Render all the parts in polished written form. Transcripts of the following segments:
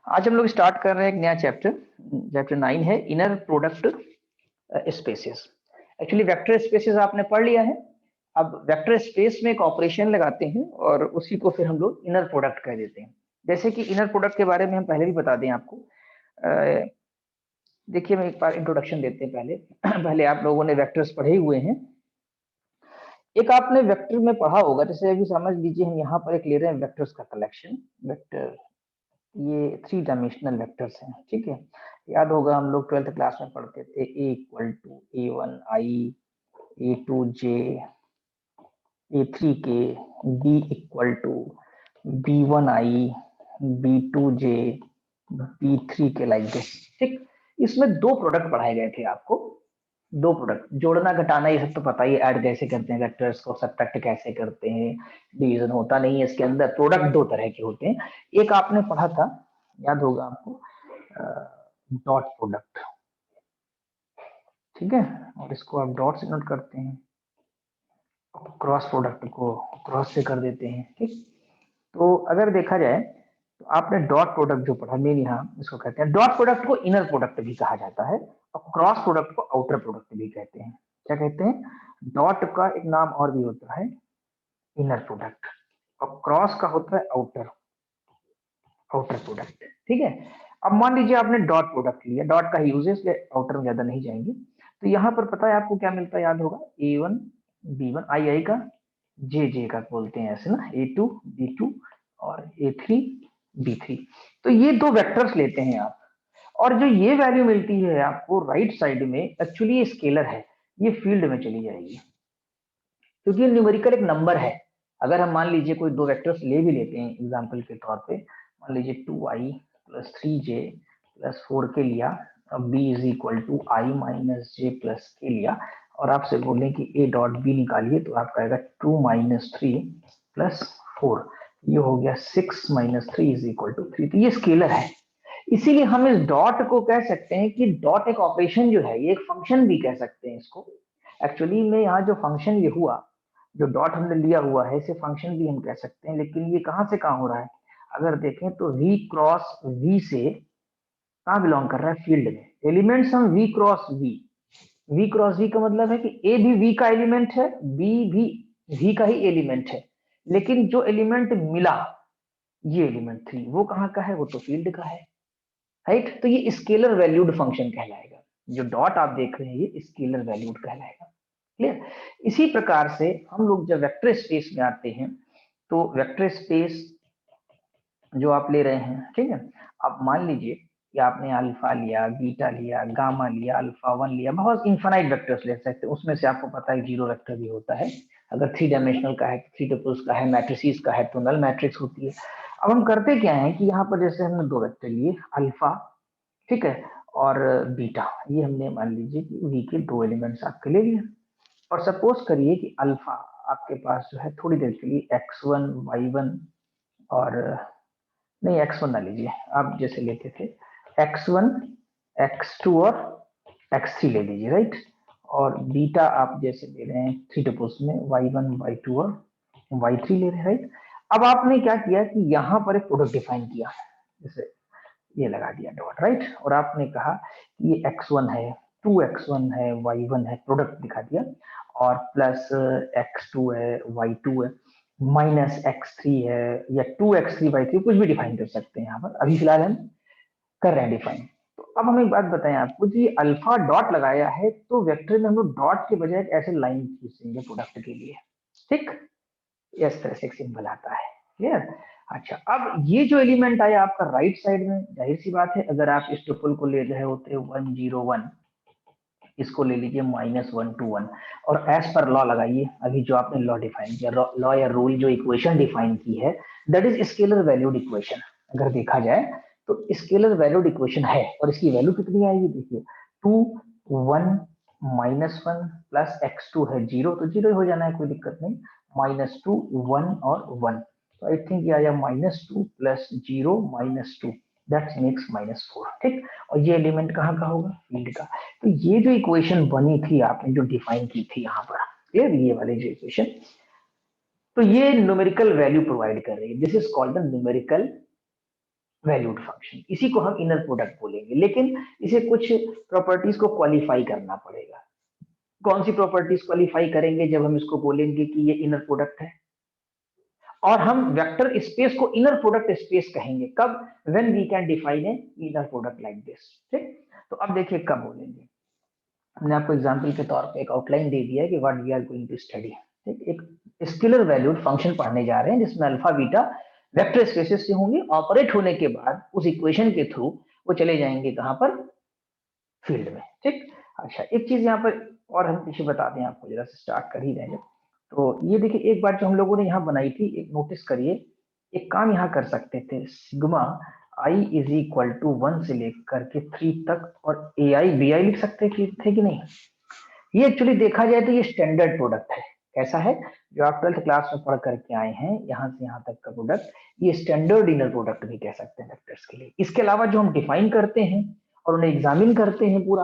आज हम लोग स्टार्ट कर रहे हैं एक नया चैप्टर। चैप्टर 9 है inner product spaces. Actually vector spaces आपने पढ़ लिया है। अब वेक्टर स्पेस में एक ऑपरेशन लगाते हैं और उसी को फिर हम लोग इनर प्रोडक्ट कह देते हैं। जैसे कि इनर प्रोडक्ट के बारे में हम पहले भी बता दें आपको। देखिए, मैं एक बार इंट्रोडक्शन देते हैं पहले। पहले आप लोगों ने वेक्टर्स पढ़े हुए हैं। एक आपने वेक्टर में पढ़ा होगा, जैसे अभी समझ लीजिए हम यहाँ पर एक ले रहे हैं वेक्टर्स का कलेक्शन। वेक्टर ये 3 डायमेंशनल वेक्टर्स हैं, ठीक है। याद होगा हम लोग 12th क्लास में पढ़ते थे a equal to a1i, a2j, a3k, b equal to b1i, b2j, b3k, like this, ठीक। इसमें 2 प्रोडक्ट पढ़ाए गए थे आपको। 2 प्रोडक्ट, जोड़ना घटाना ये सब तो पता ही है, ऐड कैसे करते हैं वेक्टर्स को, सब्ट्रैक्ट कैसे करते हैं, डिवीजन होता नहीं है इसके अंदर। प्रोडक्ट 2 तरह के होते हैं। एक आपने पढ़ा था, याद होगा आपको, डॉट प्रोडक्ट, ठीक है। और इसको आप डॉट से नोट करते हैं, क्रॉस प्रोडक्ट को क्रॉस से कर देते हैं, ठीक। तो अगर देखा जाए तो आपने डॉट प्रोडक्ट जो पढ़ा, मेन यहाँ इसको कहते हैं डॉट प्रोडक्ट को इनर प्रोडक्ट भी कहा जाता है और क्रॉस प्रोडक्ट को आउटर प्रोडक्ट भी कहते हैं। क्या कहते हैं? डॉट का एक नाम और भी होता है इनर प्रोडक्ट और क्रॉस का होता है आउटर आउटर प्रोडक्ट, ठीक है। अब मान लीजिए आपने डॉट प्रोडक्ट लिया, डॉट का यूज है, आउटर में ज्यादा नहीं जाएंगे। तो यहाँ पर पता है आपको क्या मिलता है, याद होगा a1 b1 आई का, जे का बोलते हैं ऐसे ना, a2 b2 और a3 b3। तो ये 2 वेक्टर्स लेते हैं आप, और जो ये वैल्यू मिलती है आपको राइट साइड में, एक्चुअली ये स्केलर है, ये फील्ड में चली जाएगी क्योंकि ये न्यूमेरिकल एक नंबर है। अगर हम मान लीजिए कोई 2 वेक्टर्स ले भी लेते हैं एग्जांपल के तौर पे, मान लीजिए 2i plus 3j plus 4k लिया, अब b is equal to I minus J plus K लिया, और आपसे बोलें कि a डॉट b निकालिए, तो आपका आएगा 2 माइनस 3 प्लस 4, ये हो गया 6 माइनस 3 इज इक्वल टू 3। तो ये स्केलर है, इसीलिए हम इस डॉट को कह सकते हैं कि डॉट एक ऑपरेशन जो है, ये एक फंक्शन भी कह सकते हैं इसको। एक्चुअली में यहाँ जो फंक्शन ये हुआ, जो डॉट हमने लिया हुआ है, इसे फंक्शन भी हम कह सकते हैं, लेकिन ये कहाँ से कहाँ हो रहा है? अगर देखें तो v क्रॉस v से कहाँ बिलोंग कर रहा है? फील्ड में। एलिमेंट्स हम v क्रॉस v का मतलब है कि a भी v का एलिमेंट है, b भी v का ही एलिमेंट है, लेकिन जो एलिमेंट मिला, ये एलिमेंट 3, वो कहाँ का है? वो तो फील्ड का है, राइट। तो ये स्केलर वैल्यूड फंक्शन कहलाएगा। जो डॉट आप देख रहे हैं ये स्केलर वैल्यूड कहलाएगा। क्लियर? इसी प्रकार से हम लोग जब वेक्टर स्पेस में आते हैं, तो वेक्टर स्पेस जो आप ले रहे हैं, ठीक है। अब मान लीजिए कि आपने अल्फा लिया, बीटा लिया, गामा लिया, अल्फा 1 लिया, बहुत इन्फिनाइट वेक्टर्स ले सकते हैं। उसमें से आपको पता है 0 वेक्टर भी होता है। अगर 3 डायमेंशनल का है, 3 टपल्स का है, मैट्रिसेस का है, तो नल मैट्रिक्स होती है। अब हम करते क्या है कि यहाँ पर जैसे हमने 2 वेक्टर लिए, अल्फा, ठीक है, और बीटा, ये हमने मान लीजिए कि वी के 2 एलिमेंट्स आपके ले लिए। और सपोज करिए कि अल्फा आपके पास जो है थोड़ी देर के लिए x1 y1 और नहीं, x1 ना लीजिए, आप जैसे लेते थे x1 x2 और x3 ले लीजिए, राइट। और बीटा आप जैसे ले रहे हैं 3 टपल्स में y1 y2 और y3 ले रहे हैं, राइट। अब आपने क्या किया कि यहाँ पर एक प्रोडक्ट डिफाइन किया, जैसे ये लगा दिया डॉट, राइट। और आपने कहा कि ये x1 है, 2x1 है, y1 है, प्रोडक्ट दिखा दिया, और प्लस x2 है, y2 है, माइनस x3 है, या 2x3 y3, कुछ भी डिफाइन कर सकते हैं यहाँ पर। अभी फिलहाल हम कर रहे हैं डिफाइन। तो अब हम एक बात बताएं आपको, जी अल्फा डॉट लगाया है, तो वेक्टर में हम लोग डॉट के बजाय एक ऐसे लाइन खींचेंगे प्रोडक्ट के लिए, ठीक। इस तरह से एक सिंबल आता है। क्लियर? अच्छा, अब ये जो एलिमेंट आया आपका राइट साइड में, जाहिर सी बात है, अगर आप इस ट्रिपल को ले रहे होते 101, इसको ले लीजिए -121, और एज पर लॉ लगाइए, अभी जो आपने लॉ डिफाइन किया, लॉ या रूल, जो इक्वेशन डिफाइन की है, that is scalar valued equation. अगर देखा जाए तो स्केलर वैल्यूड इक्वेशन है, और इसकी वैल्यू कितनी आएगी? देखिए 2 1 -1 प्लस x2 है 0, तो 0 हो जाना है, कोई दिक्कत नहीं। -2 1 और 1, तो आई थिंक ये आया -2 प्लस 0 -2, दैट मेक्स -4, ठीक। और ये एलिमेंट कहाँ का होगा? फील्ड का। तो ये जो इक्वेशन बनी थी, आपने जो डिफाइन की थी यहाँ पर, ये वाली जो इक्वेशन, तो ये न्यूमेरिकल वैल्यू प्रोवाइड कर रही है। This is called the numerical valued function, इसी को हम इनर प्रोडक्ट बोलेंगे, लेकिन इसे कुछ प्रॉपर्टीज को क्वालिफाई करना पड़ेगा। कौन सी प्रॉपर्टीज क्वालिफाई करेंगे जब हम इसको बोलेंगे कि ये इनर प्रोडक्ट है? और हम वेक्टर स्पेस को इनर प्रोडक्ट स्पेस कहेंगे कब? When we can define a inner product like this. ठीक, तो अब देखिए कब बोलेंगे। हमने आपको एग्जांपल के तौर पे एक आउटलाइन दे दिया है कि what we are going to study. ठीक, एक स्केलर वैल्यूड फंक्शन पढ़ने जा रहे हैं जिसमें अल्फा बीटा वेक्टर स्पेसेस से होंगे, ऑपरेट होने के बाद उस इक्वेशन के थ्रू वो चले जाएंगे कहां पर? फील्ड में। ठीक, अच्छा एक चीज यहाँ पर और हम पीछे बता दें आपको, जरा से स्टार्ट कर ही रहे हैं, तो ये देखिए एक बात जो हम लोगों ने यहाँ बनाई थी, एक नोटिस करिए, एक काम यहाँ कर सकते थे, sigma i is equal to 1 से लेकर के 3 तक और ए आई बी आई लिख सकते थे कि नहीं? ये एक्चुअली देखा जाए तो ये स्टैंडर्ड प्रोडक्ट है। कैसा है? जो आप 12th क्लास में पढ़ करके आए हैं यहाँ से यहाँ तक का प्रोडक्ट, ये स्टैंडर्ड इनर प्रोडक्ट भी कह सकते हैं वेक्टर्स के लिए। इसके अलावा जो हम डिफाइन करते हैं और उन्हें एग्जामिन करते हैं पूरा,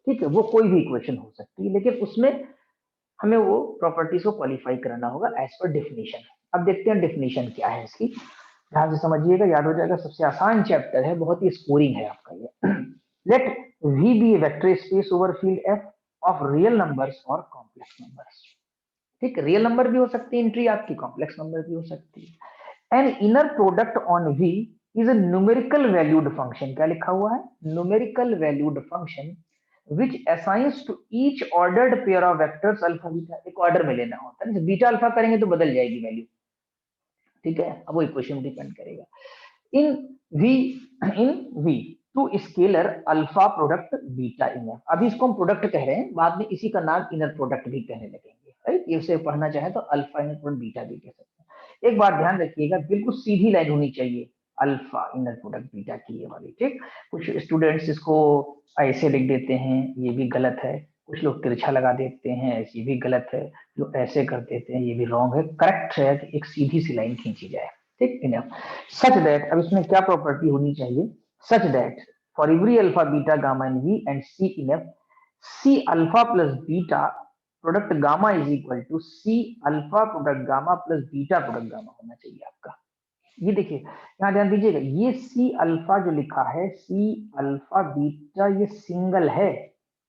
ठीक है, वो कोई भी इक्वेशन हो सकती है, लेकिन उसमें हमें वो प्रॉपर्टीज को क्वालिफाई करना होगा एज पर डेफिनेशन। अब देखते हैं डेफिनेशन क्या है इसकी, ध्यान से समझिएगा, याद हो जाएगा। सबसे आसान चैप्टर है, बहुत ही स्कोरिंग है आपका ये। Let V be a vector space over field F of real numbers और कॉम्प्लेक्स नंबर्स। ठीक, रियल नंबर भी हो सकती है एंट्री आपकी, कॉम्प्लेक्स नंबर भी हो सकती है। An inner product on V is a numerical valued function। क्या लिखा हुआ है? numerical valued function which assigns to each ordered pair of vectors alpha beta। एक ऑर्डर में लेना होता है, बीटा अल्फा करेंगे तो बदल जाएगी वैल्यू। ठीक है, अब वो इक्वेशन डिपेंड करेगा in V, in V to scalar alpha product beta in F. अभी इसको हम प्रोडक्ट कह रहे हैं, बाद में इसी का नाम इनर प्रोडक्ट भी कहने लगेंगे। राइट, ये उसे पढ़ना चाहे तो अल्फा इनर प्रोडक्ट बीटा भी कह सकते हैं। एक बात ध्यान रखिएगा, बिल्कुल सीधी लाइन होनी चाहिए अल्फा इनर प्रोडक्ट बीटा की ये वाली। ठीक, कुछ स्टूडेंट्स इसको ऐसे लिख देते हैं, ये भी गलत है। कुछ लोग तिरछा लगा देते हैं, ऐसी भी गलत है। जो ऐसे कर देते हैं, ये भी रॉन्ग है। करेक्ट है कि एक सीधी सी लाइन खींची जाए। ठीक, इनफ सच दैट, अब इसमें क्या प्रॉपर्टी होनी चाहिए? Such that for every alpha beta gamma in V and c in F, c alpha plus beta product gamma is equal to c alpha product gamma plus beta product gamma होना चाहिए आपका। ये देखिए यहाँ ध्यान दीजिएगा, ये सी अल्फा जो लिखा है, सी अल्फा बीटा, ये सिंगल है,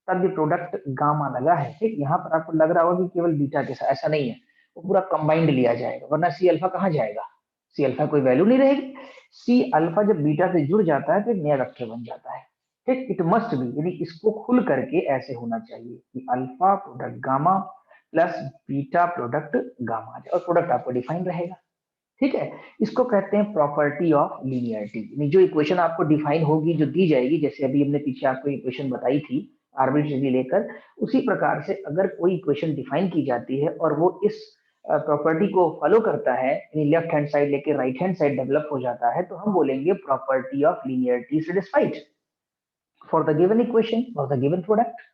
तब ये प्रोडक्ट गामा लगा है। ठीक, यहाँ पर आपको लग रहा होगा कि केवल बीटा के साथ, ऐसा नहीं है, वो पूरा कंबाइंड लिया जाएगा, वरना सी अल्फा कहाँ जाएगा? सी अल्फा कोई वैल्यू नहीं रहेगी। सी अल्फा जब बीटा से जुड़ जाता है तो एक नया वेक्टर बन जाता है। ठीक, इट मस्ट बी, यानी इसको खुल करके ऐसे होना चाहिए कि alpha product gamma plus beta product gamma, और प्रोडक्ट आपको डिफाइन रहेगा। ठीक है, इसको कहते हैं प्रॉपर्टी ऑफ लीनियरिटी। जो इक्वेशन आपको डिफाइन होगी, जो दी जाएगी, जैसे अभी हमने पीछे आपको इक्वेशन बताई थी आर्बिट्रेरी लेकर, उसी प्रकार से अगर कोई इक्वेशन डिफाइन की जाती है और वो इस प्रॉपर्टी को फॉलो करता है, यानी लेफ्ट हैंड साइड लेके राइट हैंड साइड डेवलप हो जाता है, तो हम बोलेंगे property of linearity satisfied for the given equation और द गिवन प्रोडक्ट।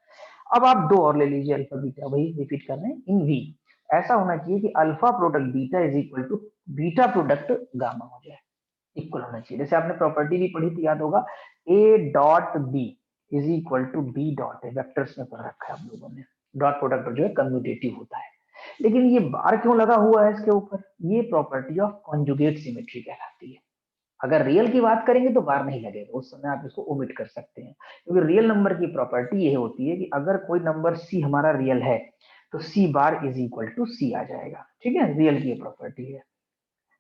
अब आप दो और ले लीजिए अल्फा बीटा, वही रिपीट कर रहे हैं। इन वी ऐसा होना चाहिए कि alpha product beta is equal to beta product gamma हो जाए, इक्वल होना चाहिए। जैसे आपने प्रॉपर्टी भी पढ़ी थी, याद होगा, a dot b is equal to b dot a, vectors में पढ़ रखा है आप लोगों ने। डॉट प्रोडक्ट जो है कम्यूटेटिव होता है, लेकिन ये बार क्यों लगा हुआ है इसके ऊपर? ये प्रॉपर्टी ऑफ कॉन्जुगेट सिमेट्री कहलाती है। अगर रियल की बात करेंगे तो बार नहीं लगेगा, उस समय आप इसको ओमिट कर सकते हैं, क्योंकि रियल नंबर की प्रॉपर्टी ये होती है कि अगर कोई नंबर सी हमारा रियल है तो c bar is equal to c आ जाएगा। ठीक है, रियल की ये प्रॉपर्टी है।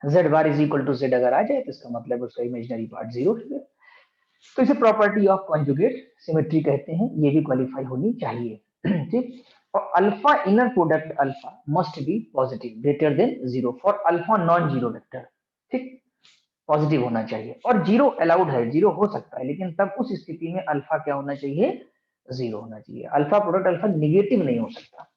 Z bar is equal to z अगर आ जाए तो इसका मतलब उसका इमेजिनरी पार्ट जीरो है। तो इसे प्रॉपर्टी ऑफ कॉन्जुगेट सिमेट्री कहते हैं, ये भी क्वालिफाई होनी चाहिए। ठीक, और alpha inner product alpha must be positive greater than zero for alpha non zero vector. ठीक, पॉजिटिव होना चाहिए, और जीरो अलाउड है, जीरो हो सकता है, लेकिन तब उस स्थिति में अल्फा क्या होना चाहिए? जीरो होना चाहिए। अल्फा प्रोडक्ट अल्फा निगेटिव नहीं हो सकता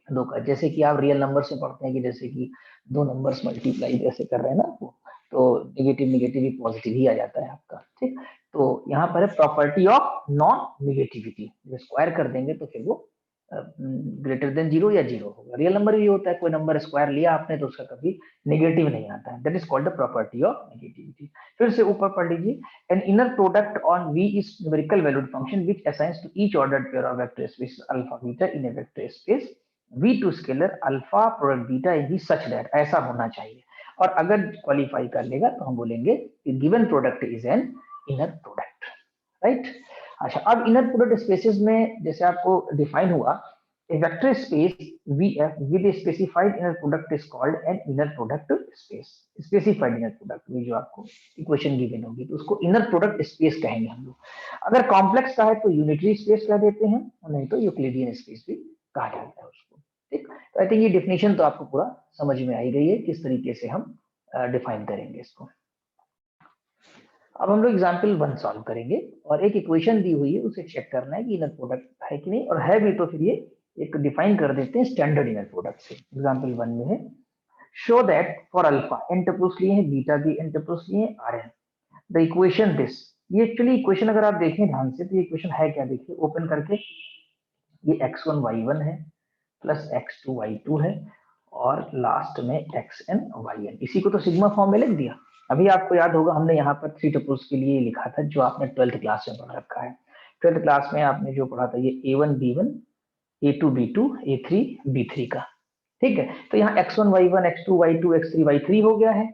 दो का, जैसे कि आप रियल नंबर से पढ़ते हैं कि जैसे कि दो नंबर्स मल्टीप्लाई जैसे कर रहे हैं ना आपको, तो निगेटिव निगेटिव ही पॉजिटिव ही आ जाता है आपका। ठीक, तो यहाँ पर है प्रॉपर्टी ऑफ नॉन निगेटिविटी, जब स्क्वायर कर देंगे तो फिर वो ग्रेटर देन जीरो या जीरो होगा। रियल नंबर भी होता है, कोई नंबर स्क्वायर लिया आपने तो उसका कभी नेगेटिव नहीं आता है, that is called the property of negativity. फिर से ऊपर पढ़ लीजिए, an inner product on V is numerical valued function which assigns to each ordered pair of vector space alpha beta in a vector space V to scalar alpha product beta in V such that, ऐसा होना चाहिए। और अगर qualify कर लेगा तो हम बोलेंगे कि given product is an inner product, right. अच्छा, अब इनर प्रोडक्ट स्पेसेस में जैसे आपको डिफाइन हुआ, a vector space VF with a specified inner product is called an inner product space। specified inner product में जो आपको इक्वेशन गिवन होगी तो उसको इनर प्रोडक्ट स्पेस कहेंगे हम लोग। अगर कॉम्प्लेक्स का है तो यूनिटरी स्पेस कह देते हैं, और नहीं तो यूक्लिडियन स्पेस भी कहा जाता है उसको, ठीक। तो आई थिंक ये डेफिनेशन तो आपको पूरा समझ में आई गई है किस तरीके से हम डिफाइन करेंगे इसको। अब हम लोग एग्जाम्पल 1 सॉल्व करेंगे और एक इक्वेशन दी हुई है उसे चेक करना है कि इनर प्रोडक्ट है कि नहीं, और है भी तो फिर ये एक डिफाइन कर देते हैं स्टैंडर्ड इनर प्रोडक्ट से। एग्जाम्पल 1 में है, show that for alpha n tuples लिए हैं, बीटा भी एन टपल्स लिए हैं, R n the equation this. ये एक्चुअली इक्वेशन अगर आप देखें ध्यान से तो ये इक्वेशन है क्या, देखिए ओपन करके, ये x1 y1 है प्लस x2 y2 है और लास्ट में xn yn, इसी को तो सिग्मा फॉर्म में लिख दिया। अभी आपको याद होगा हमने यहाँ पर 3 टपल्स के लिए लिखा था जो आपने 12th क्लास में पढ़ रखा है। 12th क्लास में आपने जो पढ़ा था ये a1 b1 a2 b2 a3 b3 का, ठीक है। तो यहाँ x1 y1 x2 y2 x3 y3 हो गया है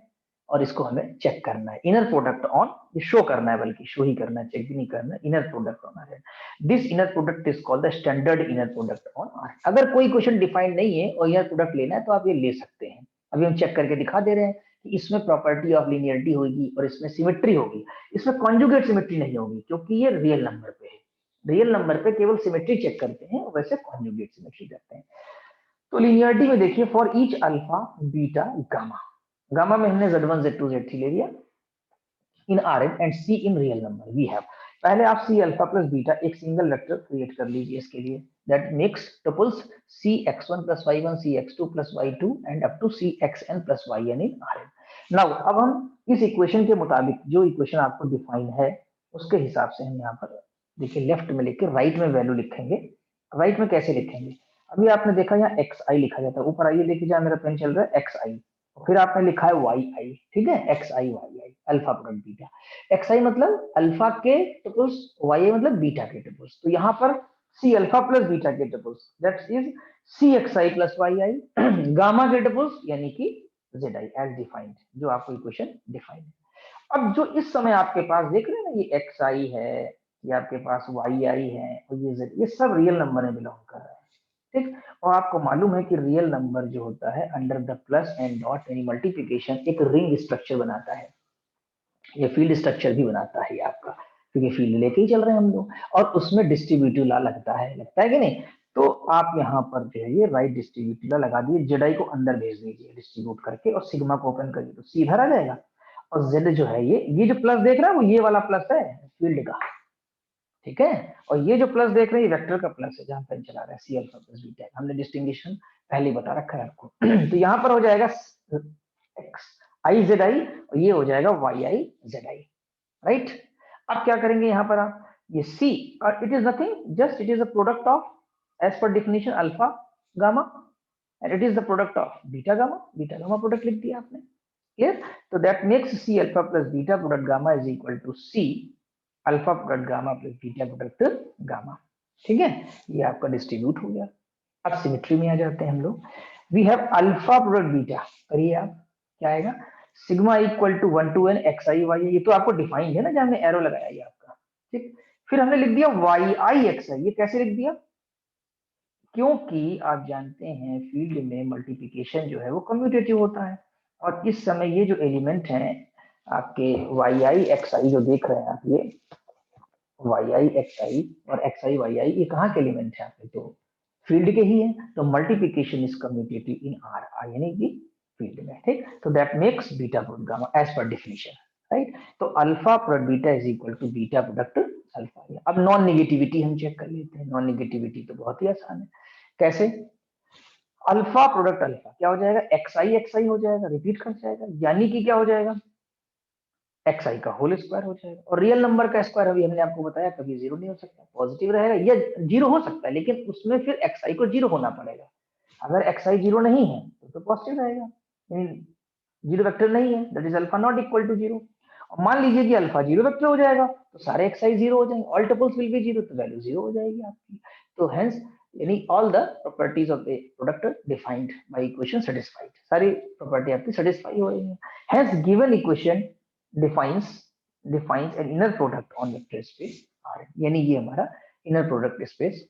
और इसको हमें चेक करना है इनर प्रोडक्ट ऑन, ये शो करना है, बल्कि शो ही करना है, चेक भी नहीं करना है, inner product on R. This inner product is called the standard inner product on R. अगर कोई क्वेश्चन डिफाइंड नहीं है और इनर प्रोडक्ट लेना है तो आप ये ले सकते हैं। अभी हम चेक करके दिखा दे रहे हैं कि इसमें प्रॉपर्टी ऑफ लिनियरिटी होगी और इसमें सिमेट्री होगी, इसमें कॉन्जुगेट सिमेट्री नहीं होगी क्योंकि ये रियल नंबर पे है। रियल नंबर पे केवल सिमेट्री चेक करते हैं, वैसे कॉन्जुगेट सिमेट्री करते हैं। तो लिनियरिटी में देखिए, for each alpha beta gamma, gamma में हमने z1 z2 z3 ले लिया in Rn and C in real number we have. पहले आप C अल्फा प्लस बीटा एक सिंगल वेक्टर क्रिएट कर लीजिए इसके लिए, that makes tuples C x1 plus y1 C x2 plus y2 and up to C xn plus yn in Rn। Now अब हम इस इक्वेशन के मुताबिक जो इक्वेशन आपको डिफाइन है उसके हिसाब से हम यहाँ पर देखिए लेफ्ट में लिख के राइट में वैल्यू लिखेंगे। राइट में कैसे लिखेंगे, अभी आपने देखा यहाँ xi लिखा जाता है, ऊपर आइए लेके जाए, मेरा पेन चल रहा है xi, फिर आपने लिखा है yi, ठीक है, xi yi alpha plus beta. xi मतलब अल्फा के टपल्स, yi मतलब बीटा के टपल्स, तो यहाँ पर c अल्फा प्लस बीटा के tuples that is c xi plus yi gamma के टपल्स यानी कि zi एज डिफाइंड, जो आपको इक्वेशन डिफाइंड है। अब जो इस समय आपके पास देख रहे हैं ना, ये xi है, ये आपके पास yi है और ये z, ये सब रियल नंबर में बिलोंग कर रहे हैं, ठीक। और आपको मालूम है कि रियल नंबर जो होता है under the plus and dot यानी मल्टीप्लिकेशन एक रिंग स्ट्रक्चर बनाता है, ये फील्ड स्ट्रक्चर भी बनाता है आपका, क्योंकि फील्ड लेके ही चल रहे हैं हम लोग, और उसमें डिस्ट्रीब्यूटिव लॉ लगता है कि नहीं। तो आप यहाँ पर जो है ये राइट डिस्ट्रीब्यूटिव लॉ लगा दिए, जेडाई को अंदर भेज दीजिए डिस्ट्रीब्यूट करके और सिग्मा को ओपन करिए तो सीधा आ जाएगा। और जेड जो है ये जो प्लस देख रहा है वो ये वाला प्लस है फील्ड का, ठीक है। और ये जो प्लस देख रहे हैं वेक्टर का प्लस है जहां पेन चला रहा है सी अल्फा प्लस बीटा, हमने डिस्टिंग्विशन पहले बता रखा है आपको। तो यहाँ पर हो जाएगा एक्स आई जेड आई और ये हो जाएगा y i z i, right. अब क्या करेंगे यहाँ पर आप, ये सी और it is nothing just it is a product of as per definition alpha gamma and it is the product of beta gamma product लिख दिया आपने, क्लियर। तो that makes c alpha plus beta product gamma is equal to c alpha product gamma plus beta product gamma, ठीक है। ये आपका distribute हो गया। अब सिमेट्री में आ जाते हैं हम लोग। We have alpha product beta, करिए आप, क्या आएगा, sigma equal to 1 to n xi y, ये तो आपको डिफाइंड है ना जहां हमने एरो लगाया ये आपका, ठीक। फिर हमने लिख दिया yi xi, ये कैसे लिख दिया, क्योंकि आप जानते हैं फील्ड में मल्टीप्लिकेशन जो है वो कम्यूटेटिव होता है, और इस समय ये जो एलिमेंट हैं आपके yi xi जो देख रहे हैं आप, ये yi xi और xi yi ये कहाँ के एलिमेंट है आपके, तो फील्ड के ही है। तो multiplication is commutative in R यानी कि फील्ड में, ठीक। तो that makes beta product gamma as per definition, right. तो alpha product beta is equal to beta product alpha. अब नॉन नेगेटिविटी हम चेक कर लेते हैं। नॉन नेगेटिविटी तो बहुत ही आसान है, कैसे, अल्फा प्रोडक्ट अल्फा क्या हो जाएगा, xi हो जाएगा, रिपीट कर जाएगा, यानी कि क्या हो जाएगा, xi का होल स्क्वायर हो जाएगा। और रियल नंबर का स्क्वायर अभी हमने आपको बताया कभी जीरो नहीं हो सकता, पॉजिटिव रहेगा या जीरो हो सकता है, लेकिन उसमें फिर xi को जीरो होना पड़ेगा। अगर xi जीरो नहीं है तो पॉजिटिव रहेगा, जीरो वेक्टर नहीं है, that is alpha not equal to zero. और मान लीजिए कि अल्फा जीरो वेक्टर हो जाएगा तो सारे xi जीरो हो जाएंगे, all tuples will be zero, तो वैल्यू जीरो हो जाएगी आपकी। तो हेंस यानी all the properties of the product defined by equation satisfied, सारी प्रॉपर्टी आपकी सेटिस्फाई हो रही है। Has given equation defines an inner product on vector space R, यानी ये हमारा इनर प्रोडक्ट स्पेस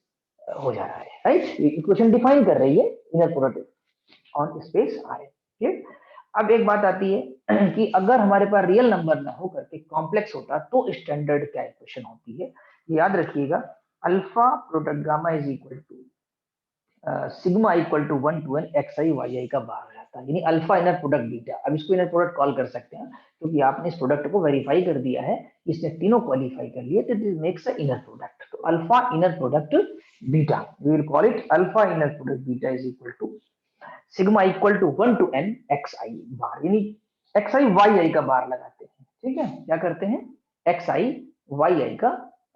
हो जा रहा है, राइट। इक्वेशन डिफाइन कर रही है inner product on space R, ठीक। अब एक बात आती है कि अगर हमारे पास रियल नंबर ना हो करके कॉम्प्लेक्स होता तो स्टैंडर्ड क्या इक्वेशन होती है, याद रखिएगा, alpha product gamma is equal to sigma equal to 1 to n xi yi का बार हो जाता है, यानी अल्फा इनर प्रोडक्ट बीटा। अब इसको इनर प्रोडक्ट कॉल कर सकते हैं क्योंकि आपने इस प्रोडक्ट को वेरीफाई कर दिया है, इसने तीनों क्वालिफाई कर लिए, तो this makes a inner product. तो alpha inner product beta, we will call it alpha inner product beta is equal to sigma equal to 1 to n xi bar, यानी xi yi का बार लगाते हैं, ठीक है। क्या करते हैं, xi yi का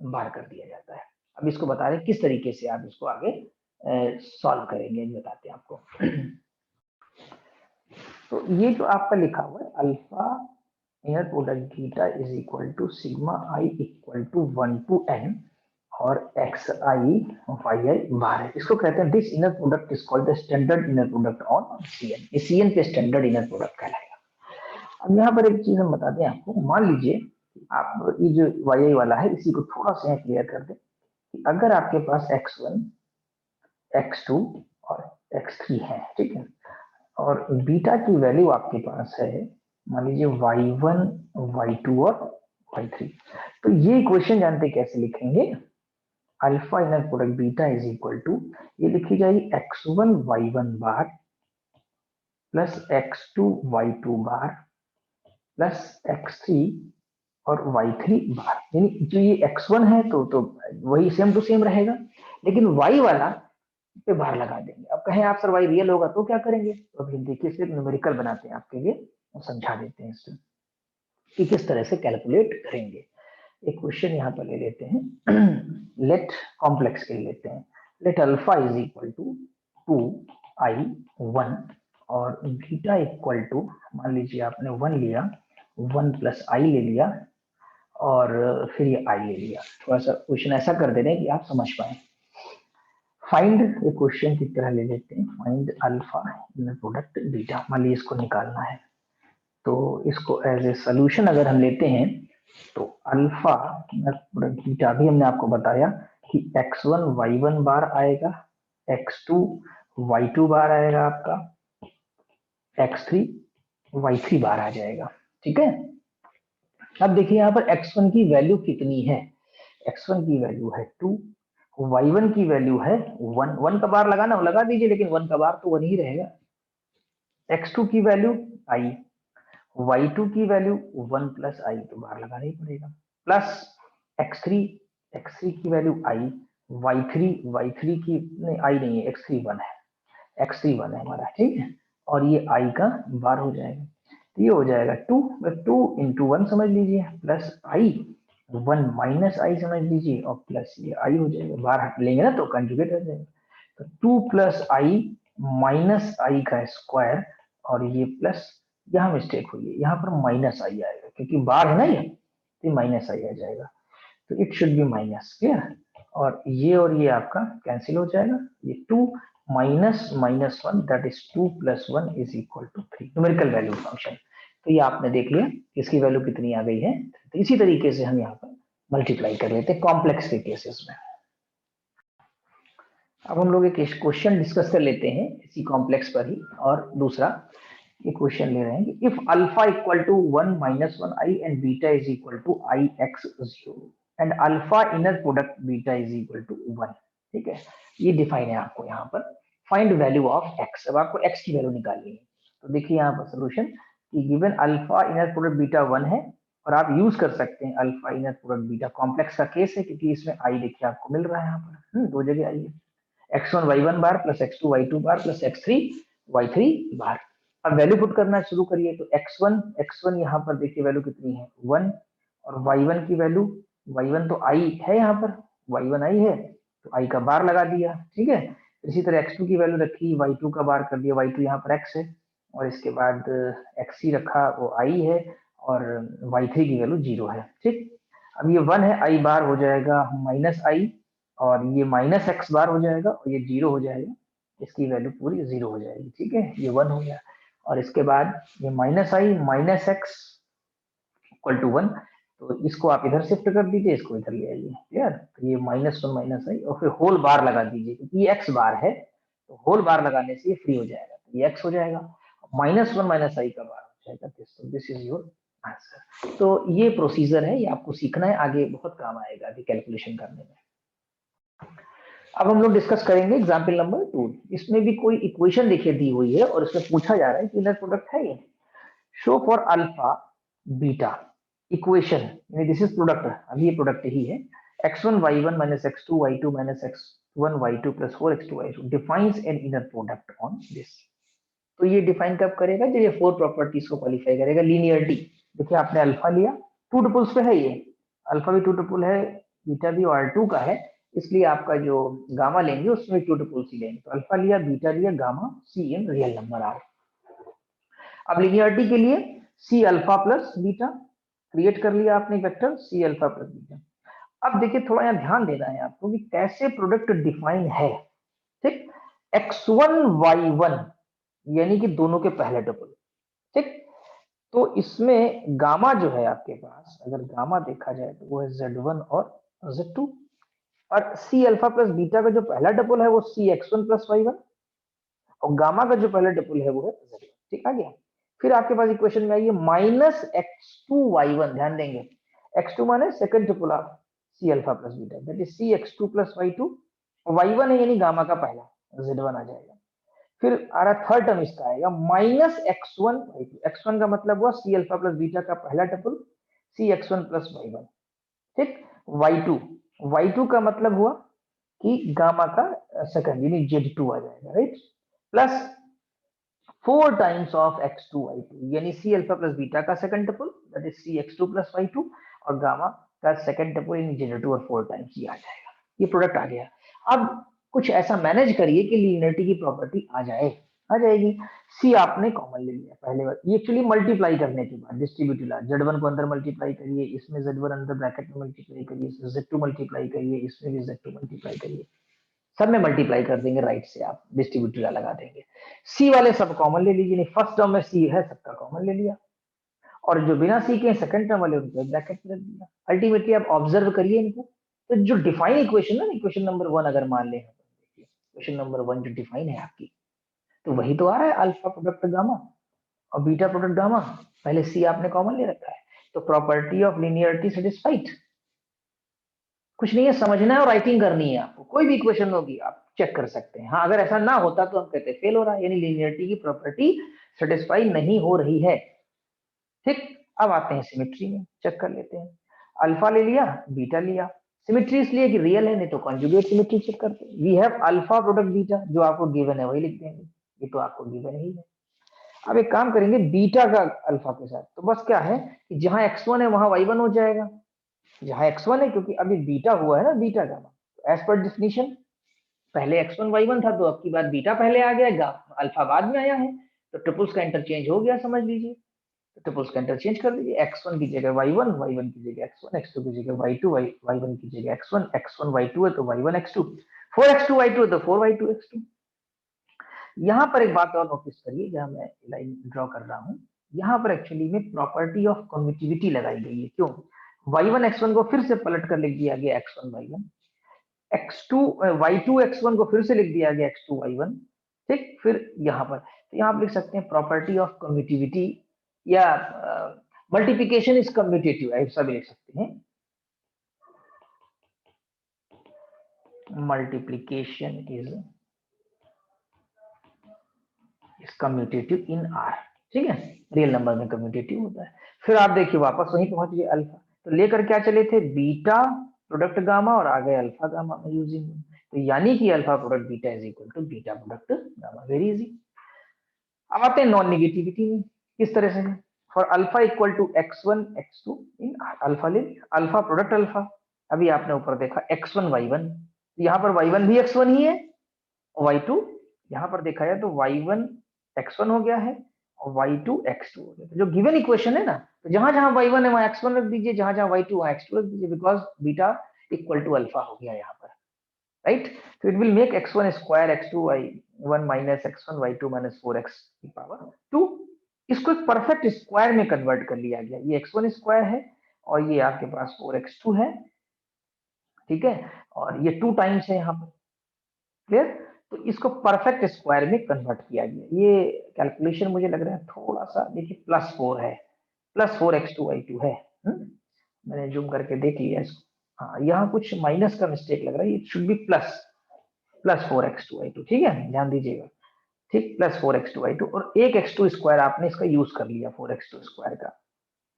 बार कर दिया जाता है। अब इसको बता रहे हैं किस तरीके से आप इसको आगे सॉल्व करेंगे, बताते हैं आपको। तो ये जो आपका लिखा हुआ है alpha inner product beta is equal to sigma i equal to 1 to n और x i y i bar है, इसको कहते हैं this inner product is called the standard inner product on C n, ये सीएन पे स्टैंडर्ड इनर प्रोडक्ट कहलाएगा। अब यहाँ पर एक चीज हम बताते हैं आपको, मान लीजिए आप ये जो वाई आई वाला है इसी को थोड़ा सा क्लियर कर दें कि अगर आपके पास x1 x2 और x3 है, ठीक है, और बीटा की वैल्यू आपके पास है मान लीजिए y1 y2 और y3, तो ये इक्वेशन जानते कैसे लिखेंगे, alpha inner product beta is equal to, ये लिखी जाएगी x1 y1 बार प्लस x2 y2 बार प्लस x3 और y3 बार, यानी जो ये x1 है तो वही सेम टू सेम रहेगा, लेकिन y वाला पे बार लगा देंगे। अब कहें आप सर वाई रियल होगा तो क्या करेंगे, तो अभी देखिए सिर्फ न्यूमेरिकल बनाते हैं आपके लिए और समझा देते हैं इसमें कि किस तरह से कैलकुलेट करेंगे। एक क्वेश्चन यहाँ पर ले लेते हैं, लेट कॉम्प्लेक्स के लेते हैं, let alpha is equal to 2i 1 और बीटा इक्वल टू, मान लीजिए आपने 1 लिया, 1 प्लस आई ले लिया और फिर ये आई ले लिया। थोड़ा सा क्वेश्चन ऐसा कर दे रहे हैं कि आप समझ पाए। फाइंड, एक क्वेश्चन की तरह ले लेते हैं, find alpha inner product beta, मान लीजिए इसको निकालना है, तो इसको एज ए सोल्यूशन अगर हम लेते हैं तो अल्फा इनर प्रोडक्ट बीटा भी हमने आपको बताया कि x1 y1 बार आएगा, x2 y2 बार आएगा, आपका x3 y3 बार आ जाएगा, ठीक है। अब देखिए यहाँ पर x1 की वैल्यू कितनी है, x1 की वैल्यू है 2, y1 की वैल्यू है 1, 1 का बार लगाना लगा दीजिए, लेकिन 1 का बार तो 1 ही रहेगा, x2 की वैल्यू i, y2 की वैल्यू 1 प्लस आई, तो बार लगाना ही पड़ेगा, प्लस x3 की वैल्यू i, y3 की नहीं, i नहीं है, x3 1 है, x3 1 है हमारा, ठीक है, और ये i का बार हो जाएगा, तो ये हो जाएगा 2 इंटू 1 समझ लीजिए, प्लस i 1 माइनस आई समझ लीजिए, और प्लस ये आई हो जाएगा, बार हट लेंगे ना तो कंजुगेट हो जाएगा, तो 2 प्लस आई माइनस आई का स्क्वायर, और ये प्लस, यहाँ मिस्टेक हुई है, यहाँ पर माइनस आई आएगा क्योंकि बार है ना ये, तो माइनस आई आ जाएगा, तो it should be minus, clear, और ये आपका कैंसिल हो जाएगा, ये 2 minus minus 1 that is 2 plus 1 is equal to 3, numerical value function. तो ये आपने देख लिया इसकी वैल्यू कितनी आ गई है, तो इसी तरीके से हम यहाँ पर मल्टीप्लाई कर लेते हैं कॉम्प्लेक्स के केसेस में। अब हम लोग एक क्वेश्चन डिस्कस कर लेते हैं इसी कॉम्प्लेक्स पर ही, और दूसरा ये क्वेश्चन ले रहे हैं कि if alpha equal to 1 minus 1 i and beta is equal to i x 0 and alpha inner product beta is equal to 1, ठीक है, ये डिफाइन है आपको यहाँ पर, फाइंड वैल्यू ऑफ एक्स, अब आपको एक्स की वैल्यू निकालनी है, तो देखिए यहाँ पर सोल्यूशन कि given alpha inner product beta 1 है, और आप यूज कर सकते हैं alpha inner product beta, complex का केस है क्योंकि इसमें आई देखिए आपको मिल रहा है यहाँ पर, दो जगह आई है, x1 y1 बार प्लस x2 y2 बार प्लस x3 y3 बार। अब वैल्यू पुट करना शुरू करिए, तो x1 यहाँ पर देखिए वैल्यू कितनी है 1, और y1 की वैल्यू, y1 तो i है यहाँ पर, y1 i है तो i का बार लगा दिया, ठीक है, इसी तरह x2 की वैल्यू रखी, y2 का बार कर दिया, y2 यहाँ पर x है, और इसके बाद x3 रखा वो i है, और y3 की वैल्यू 0 है, ठीक। अब ये 1 है, i बार हो जाएगा माइनस i, और ये माइनस एक्स बार हो जाएगा और ये 0 हो जाएगा, इसकी वैल्यू पूरी 0 हो जाएगी, ठीक है, ये 1 हो गया। और इसके बाद ये minus i minus x equal to 1, तो इसको आप इधर शिफ्ट कर दीजिए, इसको इधर ले आइए, क्लियर। तो ये -1 माइनस आई और फिर होल बार लगा दीजिए, क्योंकि ये एक्स बार है तो होल बार लगाने से ये फ्री हो जाएगा, तो ये एक्स हो जाएगा, -1 माइनस आई का बार हो जाएगा, दिस इज योर आंसर। तो ये प्रोसीजर है, ये आपको सीखना है, आगे बहुत काम आएगा अभी कैलकुलेशन करने में। अब हम लोग डिस्कस करेंगे एग्जाम्पल नंबर 2। इसमें भी कोई इक्वेशन देखिए दी हुई है और इसमें पूछा जा रहा है कि इनर प्रोडक्ट है ये, show for alpha beta equation, this is product, अभी ये प्रोडक्ट ही है, x1 y1 minus x2 y2 minus x1 y2 plus 4x2 y2 defines an inner product on this। तो ये डिफाइन कब करेगा, जब ये 4 प्रॉपर्टीज को क्वालिफाई करेगा। लीनियरिटी, देखिए आपने अल्फा लिया, 2 टुपल्स पे है, ये अल्फा भी 2 टुपल है, बीटा भी R2 का है, इसलिए आपका जो गामा लेंगे उसमें 2 टुपल्स ही लेंगे, तो अल्फा लिया, बीटा लिया, gamma, c in real number R. अब लीनियरिटी के लिए c alpha plus beta create कर लिया आपने vector c alpha plus beta. अब देखिए थोड़ा यहाँ ध्यान देना है आपको कि कैसे प्रोडक्ट डिफाइन है, ठीक। x1 y1 यानी कि दोनों के पहले टुपल, ठीक। तो इसमें गामा जो है आपके पास, अगर गामा देखा जाए तो वो है Z1 और Z2, और सी अल्फा प्लस बीटा का जो पहला टुपल है वो सी x1 प्लस y1, और गामा का जो पहला टुपल है वो है Z1, ठीक आ गया। फिर आपके पास इक्वेशन में आइए -x2y1, ध्यान देंगे x2 माने second tuple of c alpha plus beta, that is c x2 plus y2, y1 है यानी गामा का पहला Z1 आ जाएगा। फिर आ रहा थर्ड टर्म इसका आएगा -x1 y2, x1 का मतलब हुआ सी अल्फा प्लस बीटा का पहला टुपल सी x1 प्लस y1, ठीक। y2 का मतलब हुआ कि गामा का सेकंड यानी Z2 आ जाएगा, right, plus 4 times of x2 y2 यानी सी अल्फा प्लस बीटा का second tuple that is c x2 plus y2, और गामा का सेकंड टुपल यानी Z2 और 4 टाइम्स ये आ जाएगा, ये प्रोडक्ट आ गया। अब कुछ ऐसा मैनेज करिए कि लीनियरिटी की प्रॉपर्टी आ जाएगी। सी आपने कॉमन ले लिया पहले बार, ये एक्चुअली मल्टीप्लाई करने के बाद डिस्ट्रीब्यूटिव ला, Z1 को अंदर मल्टीप्लाई करिए, इसमें Z1 अंदर ब्रैकेट में मल्टीप्लाई करिए, इसमें Z2 मल्टीप्लाई करिए, इसमें भी Z2 मल्टीप्लाई करिए, सब में मल्टीप्लाई कर देंगे, राइट से आप डिस्ट्रीब्यूटिव लगा देंगे। सी वाले सब कॉमन ले लीजिए, फर्स्ट टर्म में सी है सबका कॉमन ले लिया, और जो बिना सी के सेकंड टर्म वाले उनको ब्रैकेट में रख दिया। अल्टीमेटली आप ऑब्जर्व करिए इनको, तो जो डिफाइन इक्वेशन है ना, इक्वेशन नंबर 1 अगर मान ले, इक्वेशन नंबर 1 जो डिफाइन है आपकी, तो वही तो आ रहा है, अल्फा प्रोडक्ट गामा और बीटा प्रोडक्ट गामा, पहले सी आपने कॉमन ले रखा है, तो प्रॉपर्टी ऑफ लीनियरिटी सेटिस्फाइड। कुछ नहीं है, समझना है और राइटिंग करनी है आपको, कोई भी इक्वेशन होगी आप चेक कर सकते हैं। हाँ, अगर ऐसा ना होता तो हम कहते हैं फेल हो रहा है, यानी लीनियरिटी की प्रॉपर्टी सेटिस्फाई नहीं हो रही है, ठीक। अब आते हैं सिमेट्री में, चेक कर लेते हैं। अल्फा ले लिया, बीटा लिया, सिमेट्री इसलिए कि रियल है, नहीं तो कॉन्जुगेट सिमेट्री चेक करते हैं। We have alpha product beta, जो आपको गिवन है वही लिख देंगे, ये तो आपको गिवन ही है। अब एक काम करेंगे बीटा का अल्फा के साथ, तो बस क्या है कि जहां x1 है वहां y1 हो जाएगा, जहां x1 है, क्योंकि अभी बीटा हुआ है ना, beta gamma, as per definition पहले x1 y1 था, तो अब की बात बीटा पहले आ गया, अल्फा बाद में आया है, तो ट्रिपल्स का इंटरचेंज हो गया, समझ लीजिए। तो ट्रिपल्स का इंटरचेंज कर लीजिए, x1 की जगह y1, y1 की जगह x1, x2 की जगह y2, y1 की जगह x1, x1 y2 है तो y1 x2, 4x2 y2 है तो 4y2 x2। यहाँ पर एक बात और नोटिस करिए, जहां मैं लाइन ड्रॉ कर रहा हूँ, यहाँ पर एक्चुअली में प्रॉपर्टी ऑफ कम्यूटिविटी लगाई गई है। क्यों? y1 x1 को फिर से पलट कर लिख दिया गया x1 y1, x2 y2 x1 को फिर से लिख दिया गया x2 y1, ठीक। फिर यहाँ पर, तो यहाँ आप लिख सकते हैं प्रॉपर्टी ऑफ कम्यूटिविटी, या मल्टीप्लिकेशन इज कम्यूटेटिव, ऐसा भी लिख सकते हैं, multiplication is commutative in are, ठीक है, रियल नंबर में कम्यूटेटिव होता है। फिर आप देखिए वापस वहीं पहुंच गए अल्फा, तो लेकर क्या चले थे, बीटा प्रोडक्ट गामा और आ गए अल्फा गामा में यूजिंग, तो यानी कि alpha product beta is equal to beta product gamma, very easy. अब आते हैं नॉन नेगेटिविटी में, किस तरह से, for alpha equal to x1 x2 in alpha ले, अल्फा प्रोडक्ट अल्फा, अभी आपने ऊपर देखा x1 y1, यहाँ पर y1 भी x1 ही है, और y2 यहाँ पर देखा जाए तो y1 x1 हो गया है और y2 x2 हो गया, तो जो गिवन इक्वेशन है ना, तो जहां जहां y1 है वहां x1 रख दीजिए, जहां जहां y2 वहां x2 रख दीजिए, because beta equal to alpha हो गया यहाँ पर, राइट। तो it will make x1 square x2 y1 minus x1 y2 minus 4x की पावर 2। इसको एक परफेक्ट स्क्वायर में कन्वर्ट कर लिया गया। ये x1 स्क्वायर है और ये आपके पास 4x2 है, ठीक है, और ये 2 टाइम्स है यहाँ पर, क्लियर। तो इसको परफेक्ट स्क्वायर में कन्वर्ट किया गया। ये कैलकुलेशन मुझे लग रहा है थोड़ा सा, देखिए +4 है, +4x2y2 है। मैंने जूम करके देख लिया इसको। हाँ, यहाँ कुछ माइनस का मिस्टेक लग रहा है, इट शुड बी +4x2y2, ठीक है, ध्यान दीजिएगा, ठीक, +4x2y2 और एक x2 स्क्वायर आपने इसका यूज कर लिया 4x2 स्क्वायर का।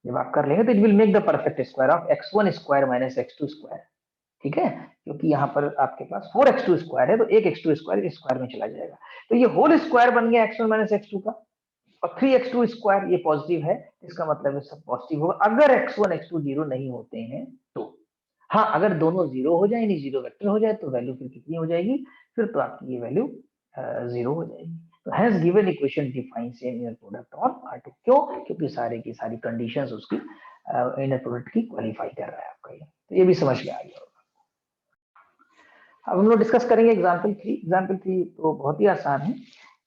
जब आप कर लेंगे तो it will make the perfect square of x1 square minus x2 square, ठीक है, क्योंकि यहाँ पर आपके पास 4x2 स्क्वायर है तो एक x2 स्क्वायर इस स्क्वायर में चला जाएगा, तो ये होल स्क्वायर बन गया x1 माइनस x2 का। और 3x2 स्क्वायर ये पॉजिटिव है, इसका मतलब है सब पॉजिटिव होगा अगर x1 x2 जीरो नहीं होते हैं तो। हाँ, अगर दोनों जीरो हो जाए, यानी जीरो वेक्टर हो जाए, तो वैल्यू फिर कितनी हो जाएगी, फिर तो आपकी ये वैल्यू जीरो हो जाएगी। तो has given equation defines an inner product on R2। क्यों? क्योंकि सारे की सारी कंडीशंस उसकी इनर प्रोडक्ट की क्वालिफाई कर रहा है आपका ये। तो ये भी समझ में आ गया होगा। अब हम लोग डिस्कस करेंगे एग्जाम्पल 3। एग्जाम्पल 3 तो बहुत ही आसान है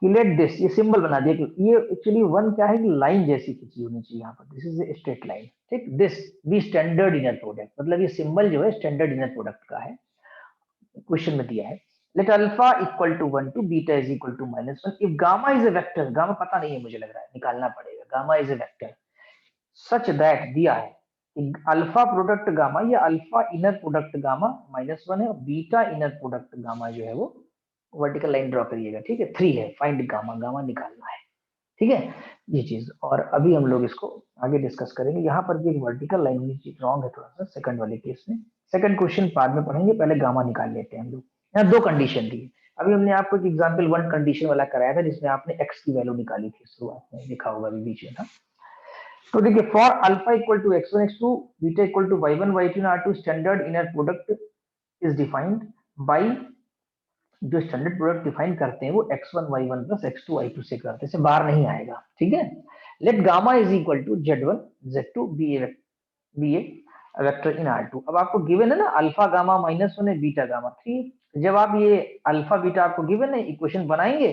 कि लेट दिस, ये सिंबल बना दिया कि ये एक्चुअली वन क्या है कि लाइन जैसी खींची होनी चाहिए यहाँ पर, this is a straight line, ठीक। This be standard inner product, मतलब ये सिंबल जो है स्टैंडर्ड इनर प्रोडक्ट का है। क्वेश्चन में दिया है let alpha equal to 1 two beta is equal to -1 if gamma is a vector, gamma पता नहीं है मुझे लग रहा है, निकालना पड़ेगा, gamma is a vector such that, दिया है अल्फा प्रोडक्ट गामा या अल्फा इनर प्रोडक्ट गामा -1 है और बीटा इनर प्रोडक्ट गामा जो है वो वर्टिकल लाइन ड्रॉ करिएगा, ठीक है, 3 है, फाइंड गामा, गामा निकालना है, ठीक है, ये चीज। और अभी हम लोग इसको आगे डिस्कस करेंगे। यहाँ पर भी एक वर्टिकल लाइन रॉन्ग है थोड़ा सा सेकंड वाले केस में, सेकंड क्वेश्चन बाद में पढ़ेंगे, पहले गामा निकाल लेते हैं हम लोग। यहाँ दो कंडीशन दी है। अभी हमने आपको एक एग्जाम्पल 1 कंडीशन वाला कराया था जिसमें आपने एक्स की वैल्यू निकाली थी, शुरुआत में देखा होगा अभी बीच में था। तो देखिए for alpha equal to x1 x2 beta equal to y1 y2 r2 standard inner product is defined by, जो स्टैंडर्ड प्रोडक्ट डिफाइन करते हैं वो x1 y1 plus x2 y2 से करते हैं, से बाहर नहीं आएगा, ठीक है। Let gamma is equal to z1 z2 be a vector in R2। अब आपको गिवन है ना अल्फा गामा -1 है, बीटा गामा 3। जब आप ये अल्फा बीटा आपको गिवन है, इक्वेशन बनाएंगे,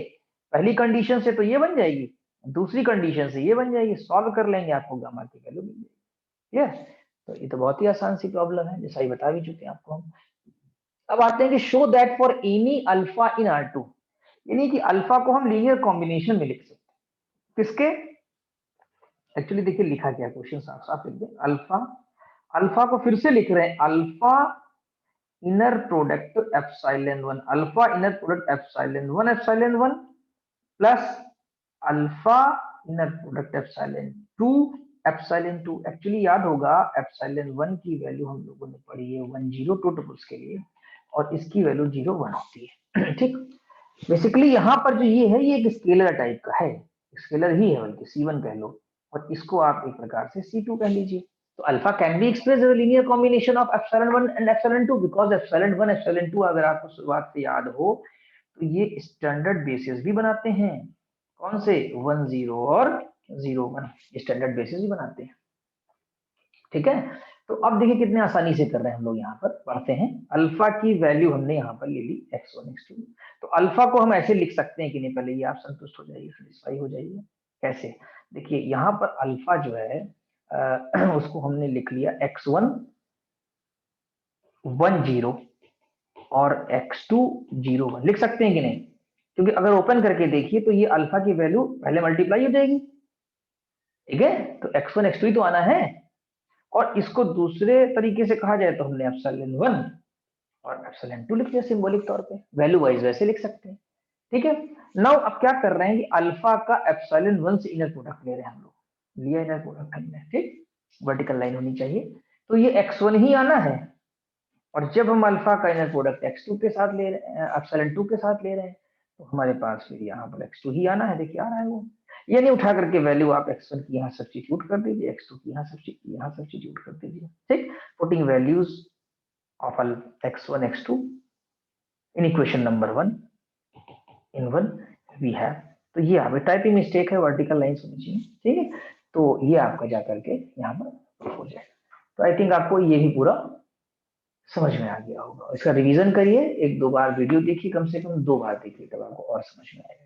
पहली कंडीशन से तो ये बन जाएगी, दूसरी कंडीशन से ये बन जाएगी, सॉल्व कर लेंगे आपको गामा की वैल्यू मिल जाएगी। यस, तो ये तो बहुत ही आसान सी प्रॉब्लम है, जैसा ही बता भी चुके हैं आपको हम। अब आते हैं कि show that for any alpha in R2, यानी कि अल्फा को हम लीनियर कॉम्बिनेशन में लिख सकते हैं, किसके, एक्चुअली देखिए लिखा क्या क्वेश्चन साफ साफ लिख दें, अल्फा, अल्फा को फिर से लिख रहे हैं alpha inner product epsilon 1, alpha inner product epsilon 1 plus alpha inner product epsilon 2 actually याद होगा एप्सिलॉन 1 की वैल्यू हम लोगों ने पढ़ी है 1 0 टू टपल्स के लिए और इसकी वैल्यू 0 1 होती है, ठीक। बेसिकली यहाँ पर जो ये है ये एक स्केलर टाइप का है, स्केलर ही है बल्कि C1 कह लो, और इसको आप एक प्रकार से C2 कह लीजिए। तो alpha can be express as a linear combination of epsilon 1 and epsilon 2 because epsilon 1 epsilon 2 अगर आपको शुरुआत से याद हो तो ये स्टैंडर्ड बेसिस भी बनाते हैं, कौन से 1 0 और 0 1 स्टैंडर्ड बेसिस भी बनाते हैं, ठीक है। तो अब देखिए कितने आसानी से कर रहे हैं हम लोग, यहाँ पर पढ़ते हैं। अल्फा की वैल्यू हमने यहाँ पर ले ली x1 x2, तो अल्फा को हम ऐसे लिख सकते हैं कि नहीं, पहले ये आप संतुष्ट हो जाइए, सेटिस्फाई हो जाइए। कैसे, देखिए यहाँ पर अल्फा जो है उसको हमने लिख लिया x1 1 0 और x2 0 1 लिख सकते हैं कि नहीं, क्योंकि अगर ओपन करके देखिए तो ये अल्फा की वैल्यू पहले मल्टीप्लाई हो जाएगी, ठीक है, तो x1 x2 ही तो आना है। और इसको दूसरे तरीके से कहा जाए तो हमने एप्सिलॉन 1 और एप्सिलॉन 2 लिख दिया सिंबॉलिक तौर पे, वैल्यू वाइज वैसे लिख सकते हैं, ठीक है। नाउ अब क्या कर रहे हैं कि अल्फा का एप्सिलॉन 1 से इनर प्रोडक्ट ले रहे हैं हम लोग, लिया इनर प्रोडक्ट हमने, ठीक, वर्टिकल लाइन होनी चाहिए, तो ये x1 ही आना है। और जब हम अल्फा का इनर प्रोडक्ट x2 के साथ ले रहे हैं, एप्सिलॉन 2 के साथ ले रहे हैं, तो हमारे पास फिर यहाँ पर x2 ही आना है, देखिए आ रहा है वो, यानी उठा करके वैल्यू आप x1 की यहाँ सब्स्टिट्यूट कर दीजिए, x2 की यहाँ सब्स्टिट्यूट कर दीजिए, ठीक, putting values of x1 x2 in equation number 1 in 1 we have, तो ये आप टाइपिंग मिस्टेक है, वर्टिकल लाइन होनी चाहिए, ठीक है। तो ये आपका जा करके यहाँ पर हो जाएगा। तो आई थिंक आपको ये भी पूरा समझ में आ गया होगा। इसका रिवीजन करिए, 1-2 बार वीडियो देखिए, कम से कम 2 बार देखिए, तब आपको और समझ में आएगा।